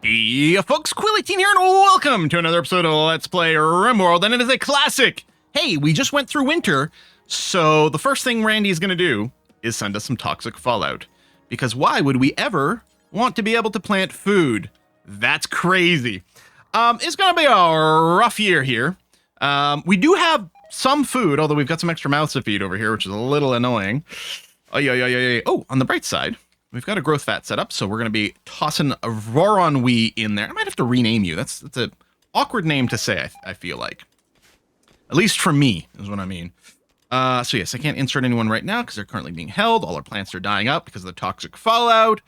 Hey folks, Quilly18 here, and welcome to another episode of Let's Play RIMWORLD, and it is a classic! Hey, we just went through winter, so the first thing Randy's gonna do is send us some toxic fallout. Because why would we ever want to be able to plant food? That's crazy. It's gonna be a rough year here. We do have some food, although we've got some extra mouths to feed over here, which is a little annoying. Oh, on the bright side, we've got a growth fat set up, so we're going to be tossing a Voronwee in there. I might have to rename you. That's an awkward name to say, I feel like. At least for me, is what I mean. So yes, I can't insert anyone right now because they're currently being held. All our plants are dying up because of the toxic fallout.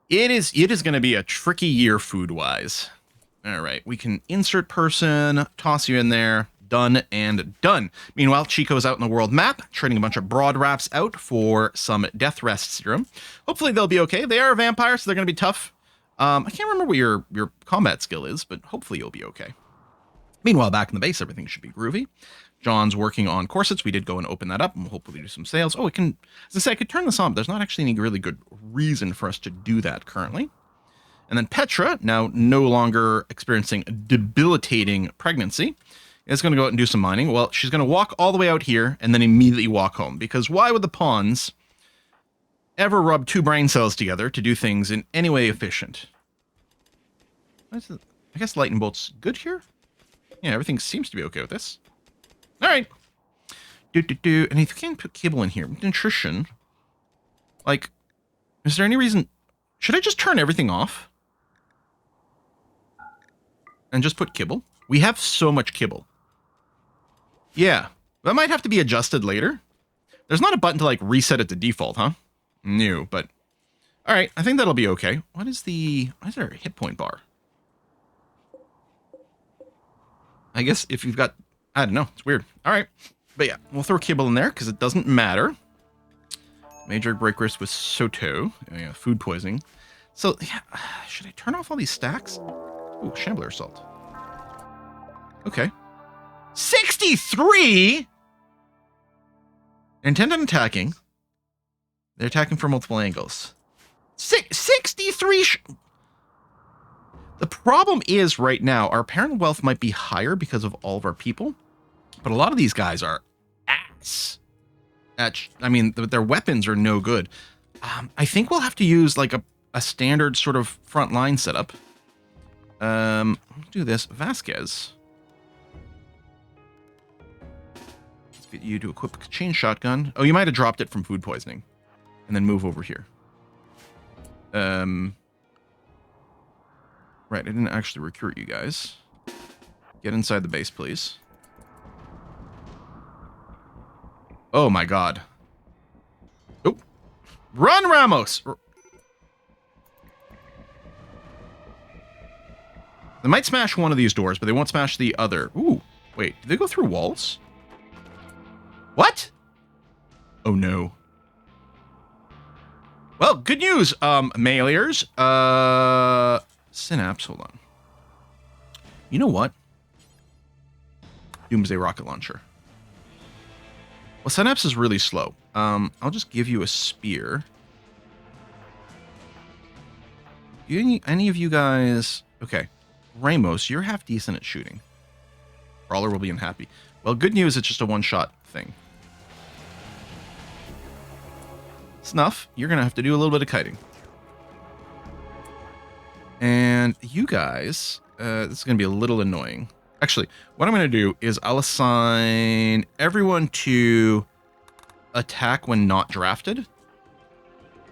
It is going to be a tricky year food-wise. All right, we can insert person, toss you in there. Done and done. Meanwhile, Chico's out in the world map, trading a bunch of broad wraps out for some death rest serum. Hopefully they'll be okay. They are a vampire, so they're going to be tough. I can't remember what your combat skill is, but hopefully you'll be okay. Meanwhile, back in the base, everything should be groovy. John's working on corsets. We did go and open that up, and we'll hopefully do some sales. Oh, it can, as I say, I could turn this on, but there's not actually any really good reason for us to do that currently. And then Petra, now no longer experiencing a debilitating pregnancy, is going to go out and do some mining. Well, she's going to walk all the way out here and then immediately walk home. Because why would the pawns ever rub two brain cells together to do things in any way efficient? I guess lightning bolt's good here? Yeah, everything seems to be okay with this. All right. And if you can't put cable in here, nutrition, like, is there any reason... Should I just turn everything off? And just put kibble? We have so much kibble. Yeah, that might have to be adjusted later. There's not a button to, like, reset it to default, huh? No, but... Alright, I think that'll be okay. Why is there a hit point bar? I guess if you've got... I don't know, it's weird. Alright, but yeah, we'll throw kibble in there, because it doesn't matter. Major break risk with Soto. Yeah, food poisoning. So, yeah, should I turn off all these stacks? Ooh, Shambler salt. Okay. 63? Intent on attacking. They're attacking from multiple angles. 63? The problem is right now, our parent wealth might be higher because of all of our people, but a lot of these guys are ass. I mean, their weapons are no good. I think we'll have to use like a standard sort of front line setup. Let's do this. Vasquez. Get you to equip a chain shotgun. Oh, you might have dropped it from food poisoning. And then move over here. Right, I didn't actually recruit you guys. Get inside the base, please. Oh my god. Oh. Run, Ramos! They might smash one of these doors, but they won't smash the other. Ooh, wait, did they go through walls? What? Oh no. Well, good news, mailers. Synapse, hold on. You know what? Doomsday rocket launcher. Well, Synapse is really slow. I'll just give you a spear. Any of you guys... Okay. Ramos, you're half decent at shooting. Brawler will be unhappy. Well, good news, it's just a one-shot thing. Snuff, you're going to have to do a little bit of kiting. And you guys, this is going to be a little annoying. Actually, what I'm going to do is I'll assign everyone to attack when not drafted.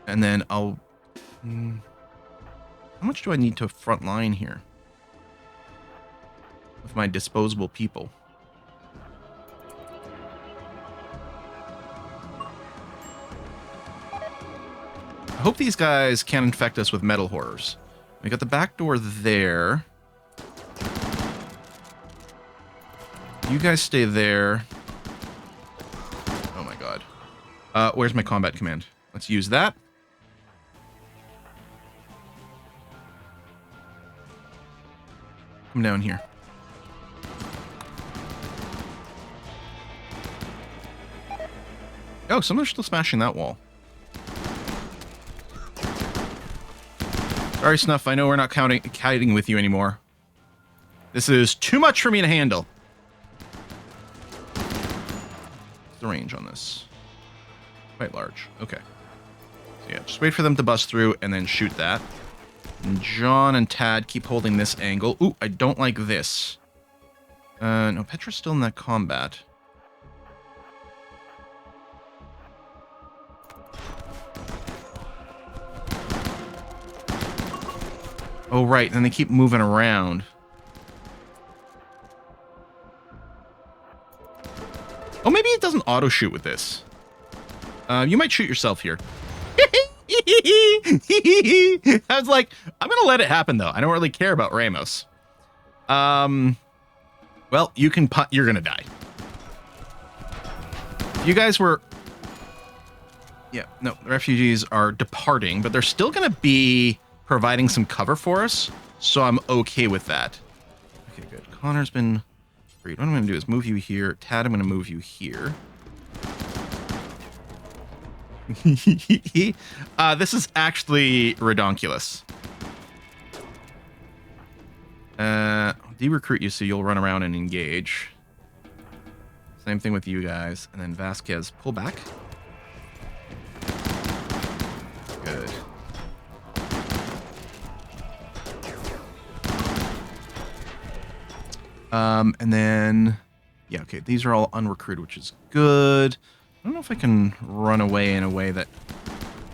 And then I'll... how much do I need to front line here? With my disposable people. I hope these guys can't infect us with metal horrors. We got the back door there. You guys stay there. Oh my god. Where's my combat command? Let's use that. Come down here. Oh, some are still smashing that wall. Sorry, Snuff. I know we're not kiting with you anymore. This is too much for me to handle. What's the range on this? Quite large. Okay. So yeah, just wait for them to bust through and then shoot that. And John and Tad keep holding this angle. Ooh, I don't like this. No, Petra's still in that combat. Oh, right. Then they keep moving around. Oh, maybe it doesn't auto-shoot with this. You might shoot yourself here. I was like, I'm going to let it happen, though. I don't really care about Ramos. Well, you can you're going to die. You guys were... Yeah, no, the refugees are departing, but they're still going to be providing some cover for us, so I'm okay with that. Okay, good. Connor's been freed. What I'm going to do is move you here. Tad, I'm going to move you here. This is actually redonkulous. De-recruit you so you'll run around and engage. Same thing with you guys. And then Vasquez, pull back. Good. And then, yeah, okay, these are all unrecruited, which is good. I don't know if I can run away in a way that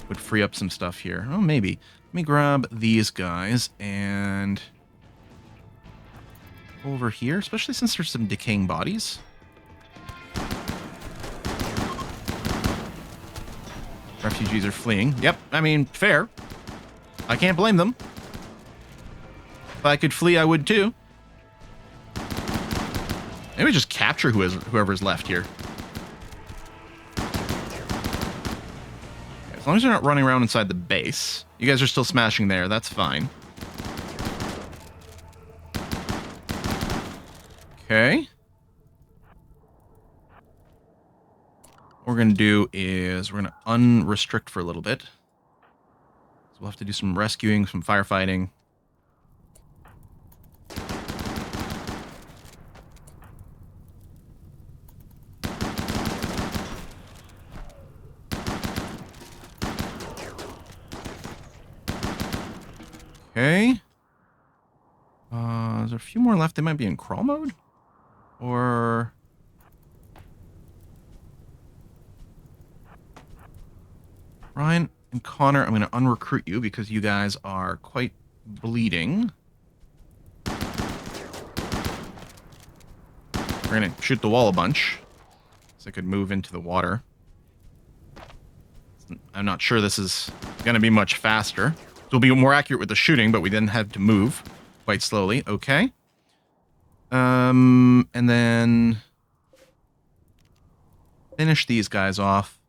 would free up some stuff here. Oh, maybe. Let me grab these guys and over here, especially since there's some decaying bodies. Refugees are fleeing. Yep, I mean, fair. I can't blame them. If I could flee, I would too. Maybe just capture whoever's left here. As long as you're not running around inside the base. You guys are still smashing there. That's fine. Okay. What we're going to do is we're going to unrestrict for a little bit. So we'll have to do some rescuing, some firefighting. Okay. Is there a few more left? They might be in crawl mode? Or... Ryan and Connor, I'm going to unrecruit you because you guys are quite bleeding. We're going to shoot the wall a bunch. So I could move into the water. I'm not sure this is going to be much faster. We'll be more accurate with the shooting, but we then have to move quite slowly. Okay. And then finish these guys off.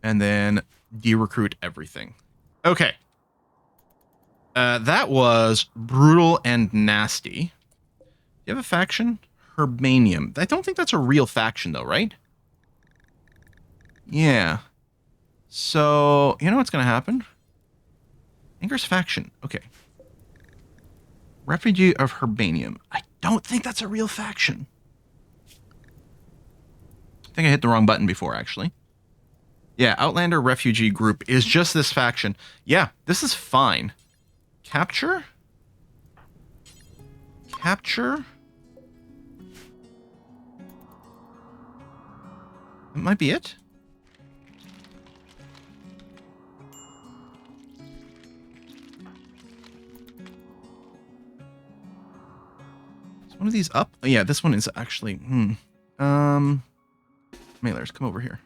And then de-recruit everything. Okay. That was brutal and nasty. Do you have a faction? Herbanium. I don't think that's a real faction, though, right? Yeah. So, you know what's going to happen? Anger's faction. Okay. Refugee of Herbanium. I don't think that's a real faction. I think I hit the wrong button before, actually. Yeah, Outlander Refugee Group is just this faction. Yeah, this is fine. Capture? Capture? That might be it. One of these up? Oh, yeah, this one is actually... Mailers, come over here.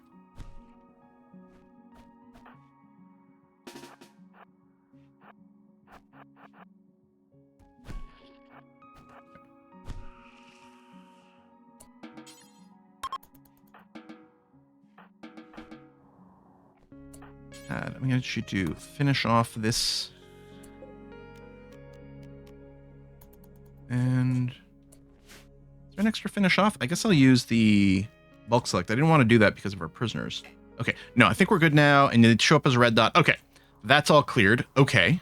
I'm going to get you to finish off this. And... is there an extra finish off? I guess I'll use the bulk select. I didn't want to do that because of our prisoners. Okay, no, I think we're good now. And it show up as a red dot. Okay, that's all cleared. Okay.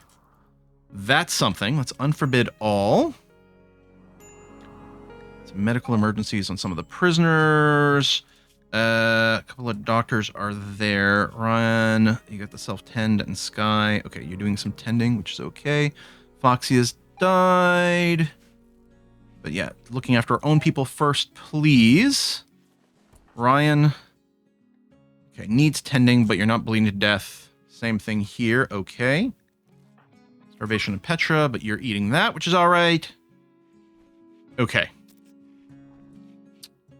That's something. Let's unforbid all. Some medical emergencies on some of the prisoners. A couple of doctors are there. Ryan, you got the self-tend and Sky. Okay, you're doing some tending, which is okay. Foxy has died. But yeah, looking after our own people first, please. Ryan. Okay, needs tending, but you're not bleeding to death. Same thing here. Okay. Starvation of Petra, but you're eating that, which is all right. Okay.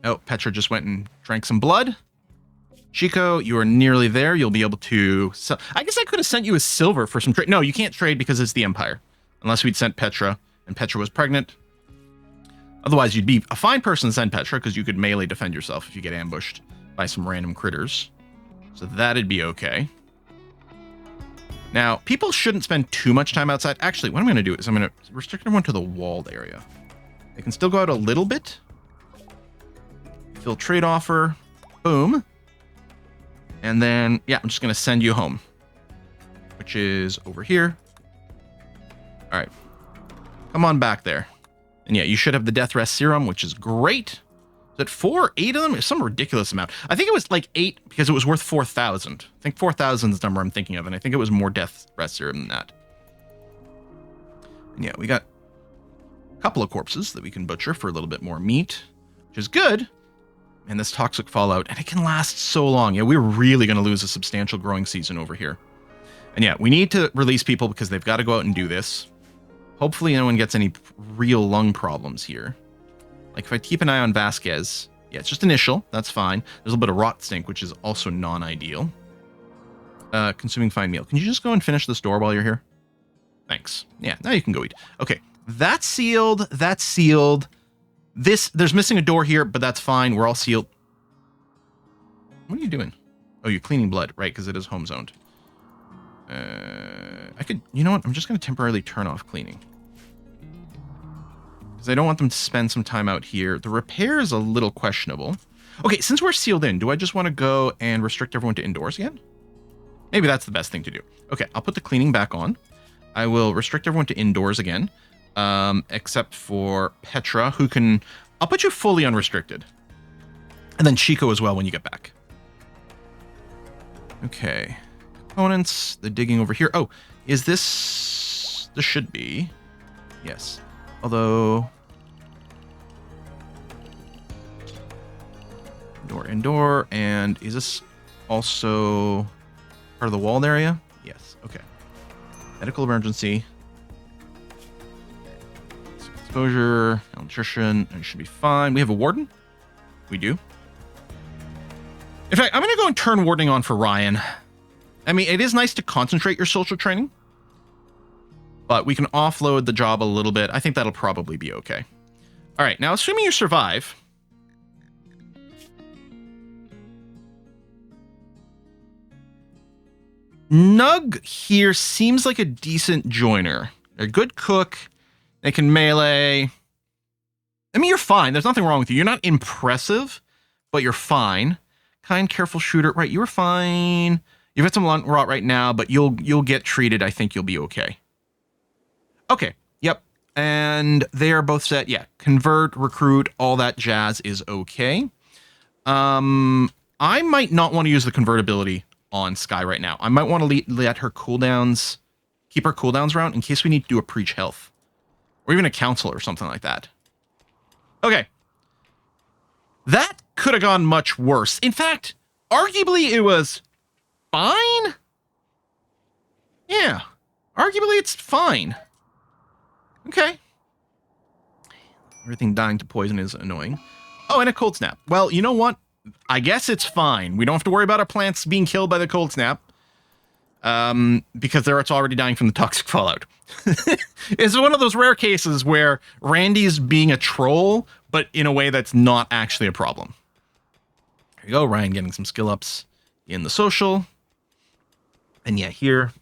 Oh, Petra just went and drank some blood. Chico, you are nearly there. You'll be able to sell. I guess I could have sent you a silver for some trade. No, you can't trade because it's the Empire. Unless we'd sent Petra, and Petra was pregnant. Otherwise, you'd be a fine person to send Petra, because you could melee defend yourself if you get ambushed by some random critters. So that'd be okay. Now, people shouldn't spend too much time outside. Actually, what I'm going to do is I'm going to restrict everyone to the walled area. They can still go out a little bit. Fill trade offer. Boom. And then, yeah, I'm just going to send you home. Which is over here. All right. Come on back there. And yeah, you should have the death rest serum, which is great. Is it 4? 8 of them? It's some ridiculous amount. I think it was like 8 because it was worth 4,000. I think 4,000 is the number I'm thinking of. And I think it was more death rest serum than that. And yeah, we got a couple of corpses that we can butcher for a little bit more meat, which is good. And this toxic fallout, and it can last so long. Yeah, we're really going to lose a substantial growing season over here. And yeah, we need to release people because they've got to go out and do this. Hopefully no one gets any real lung problems here. Like if I keep an eye on Vasquez, yeah, it's just initial. That's fine. There's a little bit of rot stink, which is also non-ideal. Consuming fine meal. Can you just go and finish this door while you're here? Thanks. Yeah, now you can go eat. Okay, that's sealed. That's sealed. There's missing a door here, but that's fine. We're all sealed. What are you doing? Oh, you're cleaning blood, right? Because it is home zoned. I could, you know what? I'm just going to temporarily turn off cleaning. Because I don't want them to spend some time out here. The repair is a little questionable. Okay, since we're sealed in, do I just want to go and restrict everyone to indoors again? Maybe that's the best thing to do. Okay, I'll put the cleaning back on. I will restrict everyone to indoors again. Except for Petra, who can... I'll put you fully unrestricted. And then Chico as well when you get back. Okay. Components. The digging over here. Oh, is this... This should be... Yes. Although... Indoor. And is this also part of the walled area? Yes. Okay. Medical emergency. Exposure, nutrition, and it should be fine. We have a warden? We do. In fact, I'm going to go and turn wardening on for Ryan. I mean, it is nice to concentrate your social training, but we can offload the job a little bit. I think that'll probably be okay. All right, now assuming you survive. Nug here seems like a decent joiner. A good cook. They can melee. I mean, you're fine. There's nothing wrong with you. You're not impressive, but you're fine. Kind, careful shooter. Right, you're fine. You've got some lung rot right now, but you'll get treated. I think you'll be okay. Okay, yep. And they are both set. Yeah, convert, recruit, all that jazz is okay. I might not want to use the convertibility on Sky right now. I might want to let her cooldowns, keep her cooldowns around in case we need to do a preach health. Or even a council or something like that. Okay. That could have gone much worse. In fact, arguably it was fine. Yeah. Arguably it's fine. Okay. Everything dying to poison is annoying. Oh, and a cold snap. Well, you know what? I guess it's fine. We don't have to worry about our plants being killed by the cold snap. Because it's already dying from the toxic fallout. It's one of those rare cases where Randy's being a troll, but in a way that's not actually a problem. There you go, Ryan getting some skill ups in the social. And yeah, here.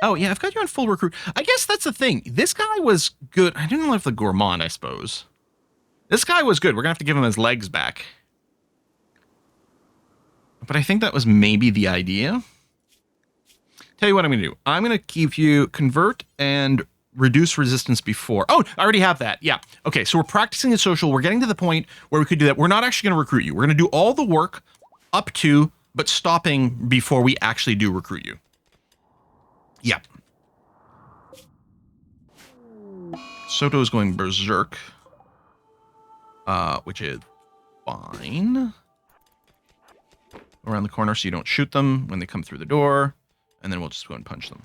Oh, yeah, I've got you on full recruit. I guess that's the thing. This guy was good. I didn't love the gourmand, I suppose. This guy was good. We're going to have to give him his legs back. But I think that was maybe the idea. Tell you what I'm going to do. I'm going to keep you convert and reduce resistance before. Oh, I already have that. Yeah. Okay, so we're practicing the social. We're getting to the point where we could do that. We're not actually going to recruit you. We're going to do all the work up to, but stopping before we actually do recruit you. Yeah. Soto is going berserk, which is fine. Around the corner so you don't shoot them when they come through the door, and then we'll just go and punch them.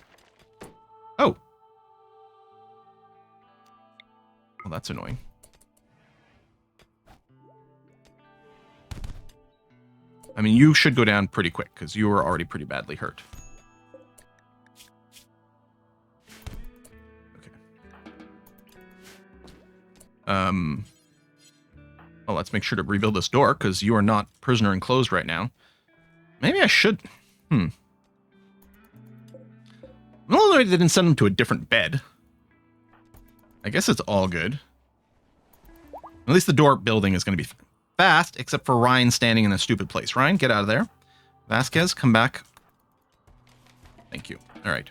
Oh. Well, that's annoying. I mean, you should go down pretty quick because you were already pretty badly hurt. Okay. Well, let's make sure to rebuild this door because you are not prisoner enclosed right now. Maybe I should. I'm a little annoyed they didn't send him to a different bed. I guess it's all good. At least the door building is going to be fast, except for Ryan standing in a stupid place. Ryan, get out of there. Vasquez, come back. Thank you. All right.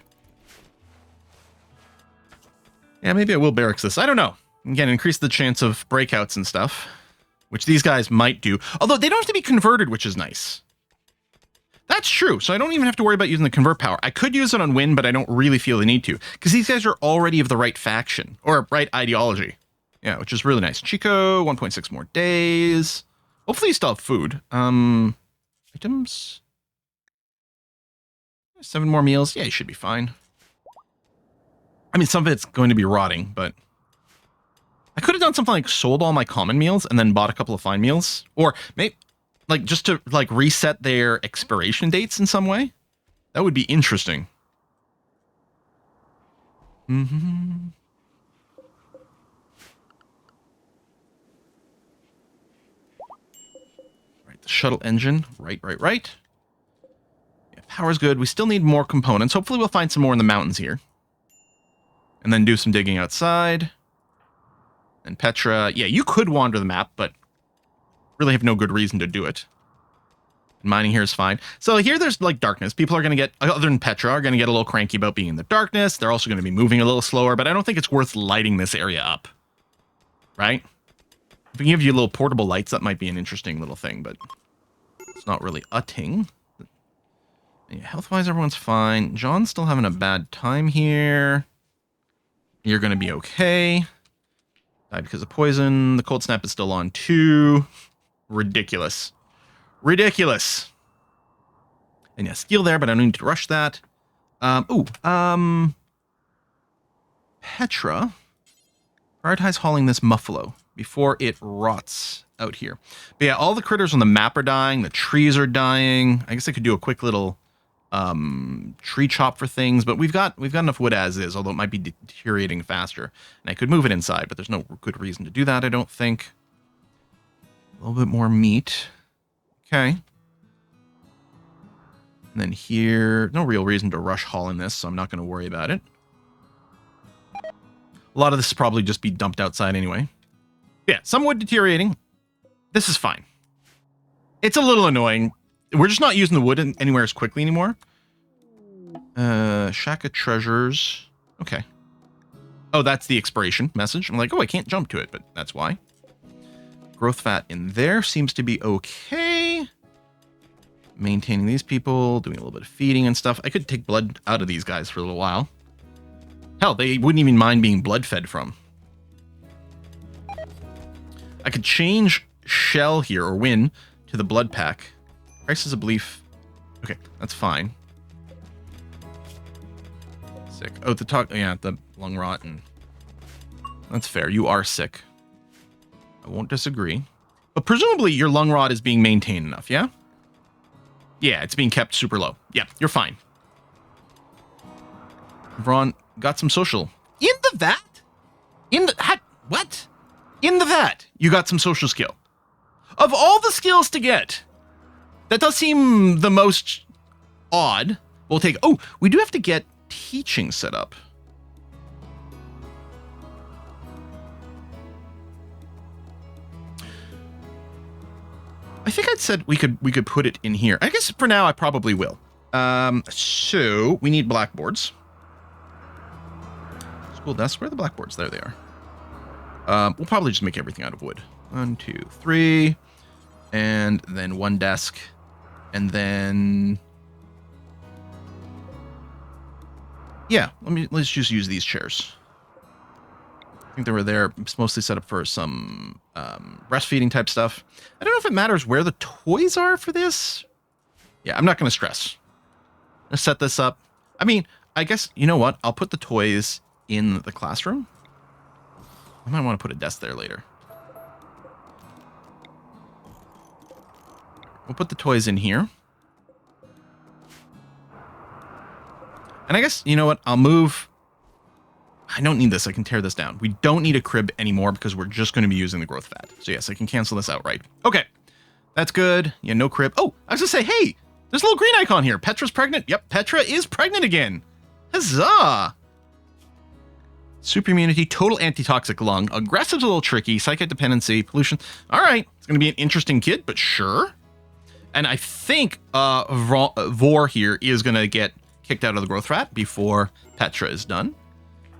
Yeah, maybe I will barracks this. I don't know. Again, increase the chance of breakouts and stuff, which these guys might do. Although they don't have to be converted, which is nice. That's true. So I don't even have to worry about using the convert power. I could use it on win, but I don't really feel the need to because these guys are already of the right faction or right ideology. Yeah, which is really nice. Chico, 1.6 more days. Hopefully you still have food. Items. 7 more meals. Yeah, you should be fine. I mean, some of it's going to be rotting, but I could have done something like sold all my common meals and then bought a couple of fine meals, or maybe like just to like reset their expiration dates in some way. That would be interesting. Mm-hmm. Right, the shuttle engine. Right. Yeah, power's good. We still need more components. Hopefully we'll find some more in the mountains here. And then do some digging outside. And Petra, yeah, you could wander the map, but really have no good reason to do it. Mining here is fine. So here there's like darkness. People are going to get, other than Petra, are going to get a little cranky about being in the darkness. They're also going to be moving a little slower, but I don't think it's worth lighting this area up. Right? If we give you little portable lights, that might be an interesting little thing, but it's not really a ting. Yeah, health-wise, everyone's fine. John's still having a bad time here. You're going to be okay. Died because of poison. The cold snap is still on too. Ridiculous. Ridiculous. And yeah, skill there, but I don't need to rush that. Petra. Prioritize hauling this muffalo before it rots out here. But yeah, all the critters on the map are dying. The trees are dying. I guess I could do a quick little tree chop for things, but we've got enough wood as is, although it might be deteriorating faster. And I could move it inside, but there's no good reason to do that, I don't think. A little bit more meat. Okay. And then here, no real reason to rush haul in this, so I'm not going to worry about it. A lot of this will probably just be dumped outside anyway. Yeah, some wood deteriorating. This is fine. It's a little annoying. We're just not using the wood anywhere as quickly anymore. Shack of treasures. Okay. Oh, that's the expiration message. I'm like, oh, I can't jump to it, but that's why. Growth fat in there seems to be okay. Maintaining these people, doing a little bit of feeding and stuff. I could take blood out of these guys for a little while. Hell, they wouldn't even mind being blood fed from. I could change shell here, or win, to the blood pack. Crisis of belief. Okay, that's fine. Sick. Oh, the lung rot. And that's fair. You are sick. I won't disagree. But presumably your lung rot is being maintained enough, yeah? Yeah, it's being kept super low. Yeah, you're fine. Vron got some social. In the vat? What? In the vat, you got some social skill. Of all the skills to get, that does seem the most odd. We'll take... Oh, we do have to get teaching set up. I think I'd said we could put it in here. I guess for now I probably will. So we need blackboards. School desks. Where are the blackboards? There they are. We'll probably just make everything out of wood. 1, 2, 3, and then one desk, and then yeah. Let's just use these chairs. I think they were there. It's mostly set up for some breastfeeding type stuff. I don't know if it matters where the toys are for this. Yeah, I'm not going to stress. I'm going to set this up. I mean, I guess, you know what? I'll put the toys in the classroom. I might want to put a desk there later. We'll put the toys in here. And I guess, you know what? I'll move. I don't need this. I can tear this down. We don't need a crib anymore because we're just going to be using the growth fat. So yes, I can cancel this outright. Okay. That's good. Yeah, no crib. Oh, I was going to say, hey, there's a little green icon here. Petra's pregnant. Yep, Petra is pregnant again. Huzzah. Super immunity, total antitoxic lung, aggressive's a little tricky, psychic dependency, pollution. All right, it's going to be an interesting kid, but sure. And I think Vor here is going to get kicked out of the growth fat before Petra is done.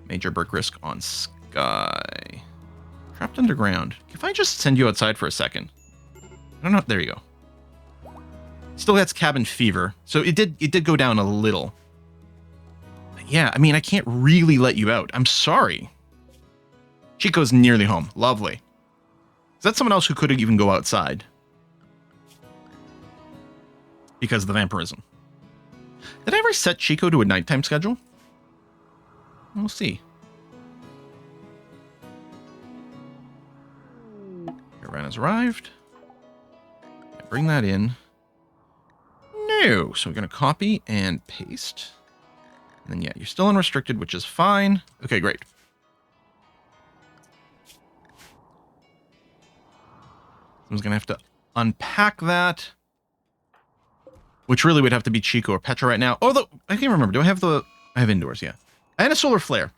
Major birth risk on Sky. Trapped underground. If I just send you outside for a second. I don't know. There you go. Still gets cabin fever. So it did go down a little. But yeah, I mean, I can't really let you out. I'm sorry. Chico's nearly home. Lovely. Is that someone else who could even go outside? Because of the vampirism. Did I ever set Chico to a nighttime schedule? We'll see. Caravan has arrived. Bring that in. No. So we're going to copy and paste. And then, yeah, you're still unrestricted, which is fine. Okay, great. I'm just going to have to unpack that. Which really would have to be Chico or Petra right now. Although, I can't remember. Do I have the... I have indoors, yeah. And a solar flare.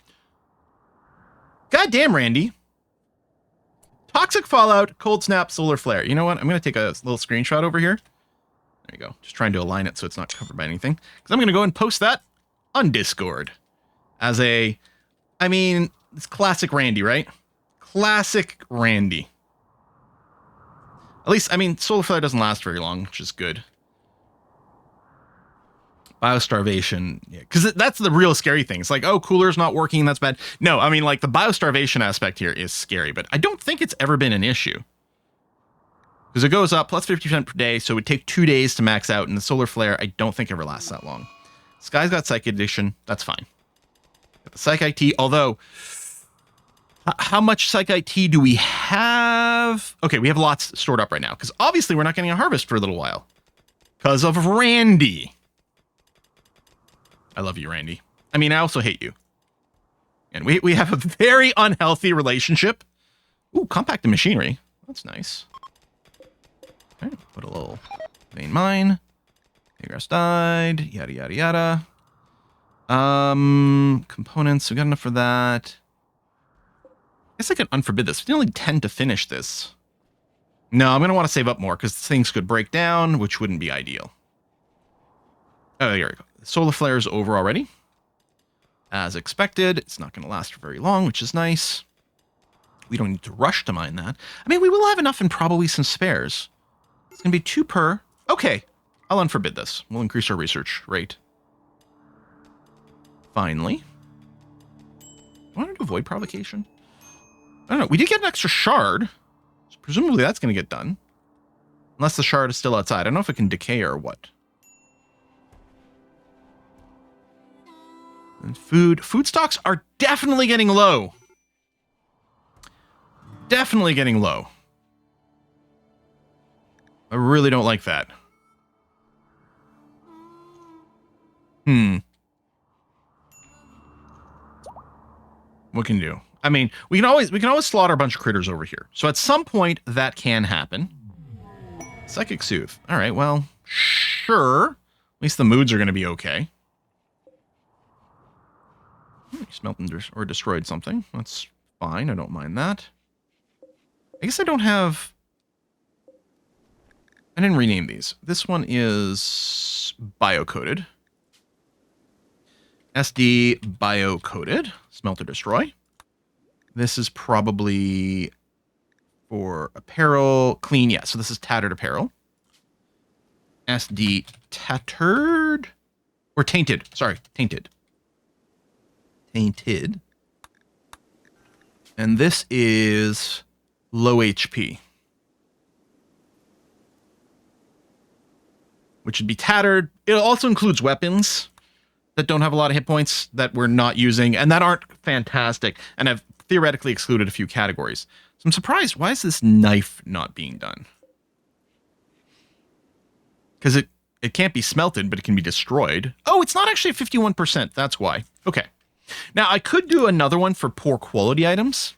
God damn, Randy. Toxic fallout, cold snap, solar flare. You know what? I'm going to take a little screenshot over here. There you go. Just trying to align it so it's not covered by anything. Because I'm going to go and post that on Discord. As a... I mean, it's classic Randy, right? Classic Randy. At least, I mean, solar flare doesn't last very long, which is good. Biostarvation, yeah, because that's the real scary thing. It's like, oh, cooler's not working, that's bad. No, I mean, like, the biostarvation aspect here is scary, but I don't think it's ever been an issue. Because it goes up plus 50% per day, so it would take 2 days to max out, and the solar flare, I don't think ever lasts that long. Sky's got Psych Edition, that's fine. Got the Psych IT, although, how much Psych IT do we have? Okay, we have lots stored up right now, because obviously we're not getting a harvest for a little while. Because of Randy. I love you, Randy. I mean, I also hate you. And we have a very unhealthy relationship. Ooh, compacted machinery. That's nice. Okay, put a little vein mine. Grass died. Yada, yada, yada. Components. We got enough for that. I guess I can unforbid this. We only 10 to finish this. No, I'm going to want to save up more because things could break down, which wouldn't be ideal. Oh, here we go. Solar flare is over already. As expected, it's not going to last for very long, which is nice. We don't need to rush to mine that. I mean, we will have enough and probably some spares. It's going to be 2 per. Okay, I'll unforbid this. We'll increase our research rate. Finally. I want to avoid provocation. I don't know. We did get an extra shard. So presumably that's going to get done. Unless the shard is still outside. I don't know if it can decay or what. And food stocks are definitely getting low. Definitely getting low. I really don't like that. What can you do? I mean, we can always slaughter a bunch of critters over here. So at some point that can happen. Psychic Soothe. All right, well, sure. At least the moods are going to be okay. You smelt or destroyed something. That's fine. I don't mind that. I guess I don't have... I didn't rename these. This one is bio-coated. SD bio-coated. Smelter destroy. This is probably for apparel. Clean, yeah. So this is tattered apparel. SD tattered. Or tainted. Sorry, tainted. Tainted. And this is low HP. Which would be tattered. It also includes weapons that don't have a lot of hit points that we're not using and that aren't fantastic and have theoretically excluded a few categories. So I'm surprised. Why is this knife not being done? Because it can't be smelted, but it can be destroyed. Oh, it's not actually 51%. That's why. Okay. Now, I could do another one for poor quality items.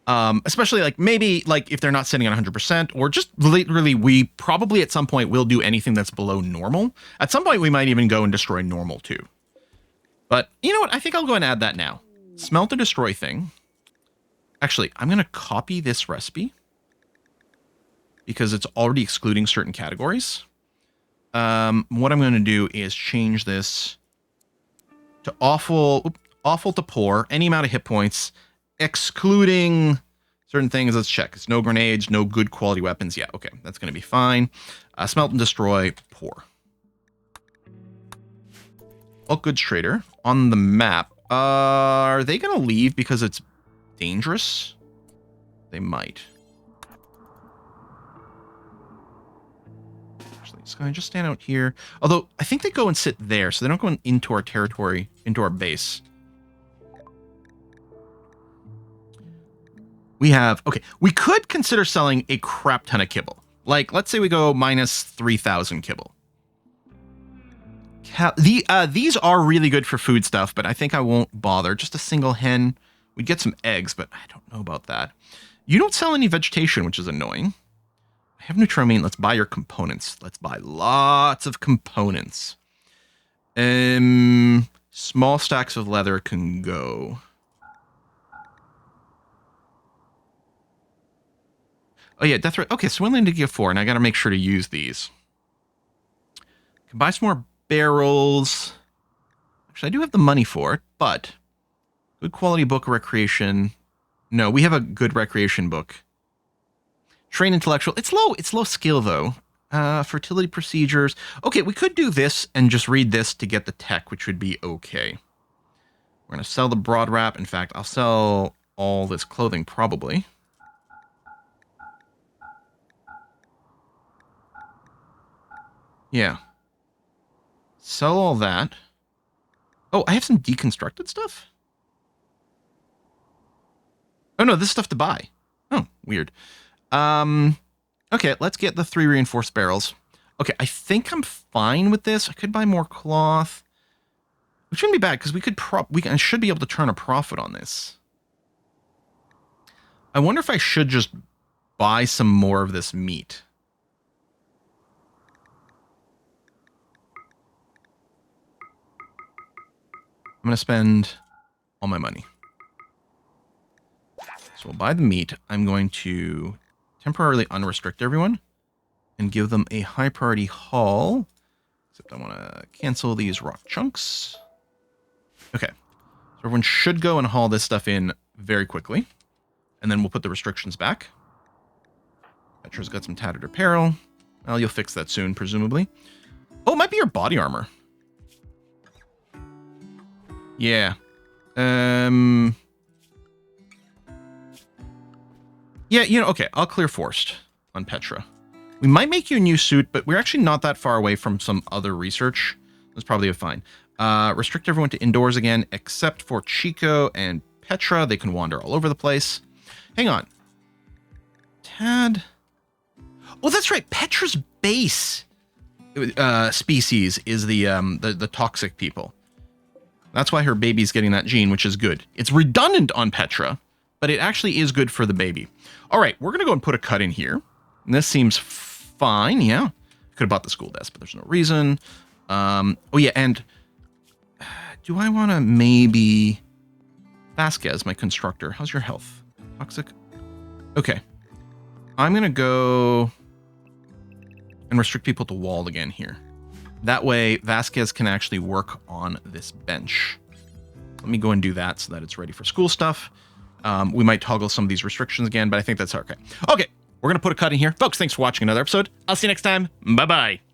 Especially like maybe like if they're not sitting at 100% or just literally we probably at some point will do anything that's below normal. At some point we might even go and destroy normal too. But you know what? I think I'll go and add that now. Smelt the destroy thing. Actually, I'm going to copy this recipe because it's already excluding certain categories. What I'm going to do is change this to awful to poor, any amount of hit points, excluding certain things. Let's check. It's no grenades, no good quality weapons. Yeah, okay, that's going to be fine. Smelt and destroy, poor. Bulk goods trader on the map. Are they going to leave because it's dangerous? They might. Actually, it's going to just stand out here. Although, I think they go and sit there, so they don't go into our territory, into our base. We have, okay, we could consider selling a crap ton of kibble. Like, let's say we go minus 3,000 kibble. These are really good for food stuff, but I think I won't bother. Just a single hen. We'd get some eggs, but I don't know about that. You don't sell any vegetation, which is annoying. I have Nutramine. Let's buy your components. Let's buy lots of components. Small stacks of leather can go. Oh yeah, death rate. Okay, so we're to get 4, and I got to make sure to use these. Can buy some more barrels. Actually, I do have the money for it, but good quality book of recreation. No, we have a good recreation book. Train intellectual. It's low skill though. Fertility procedures. Okay, we could do this and just read this to get the tech, which would be okay. We're gonna sell the broad wrap. In fact, I'll sell all this clothing probably. Yeah. Sell all that. Oh, I have some deconstructed stuff? Oh, no, this is stuff to buy. Oh, weird. Okay, let's get the 3 reinforced barrels. Okay, I think I'm fine with this. I could buy more cloth. Which wouldn't be bad, because I should be able to turn a profit on this. I wonder if I should just buy some more of this meat. I'm going to spend all my money. So we'll buy the meat. I'm going to temporarily unrestrict everyone and give them a high priority haul. Except I want to cancel these rock chunks. Okay. So everyone should go and haul this stuff in very quickly. And then we'll put the restrictions back. Petra's got some tattered apparel. Well, you'll fix that soon, presumably. Oh, it might be your body armor. Yeah. Yeah, you know, okay, I'll clear forced on Petra. We might make you a new suit, but we're actually not that far away from some other research. That's probably fine. Restrict everyone to indoors again, except for Chico and Petra. They can wander all over the place. Hang on. Tad. Oh, that's right. Petra's base species is the toxic people. That's why her baby's getting that gene, which is good. It's redundant on Petra, but it actually is good for the baby. All right, we're going to go and put a cut in here. And this seems fine, yeah. Could have bought the school desk, but there's no reason. Oh, yeah, and do I want to maybe... Vasquez, my constructor. How's your health? Toxic? Okay. I'm going to go... and restrict people to walled again here. That way, Vasquez can actually work on this bench. Let me go and do that so that it's ready for school stuff. We might toggle some of these restrictions again, but I think that's okay. Okay, we're going to put a cut in here. Folks, thanks for watching another episode. I'll see you next time. Bye-bye.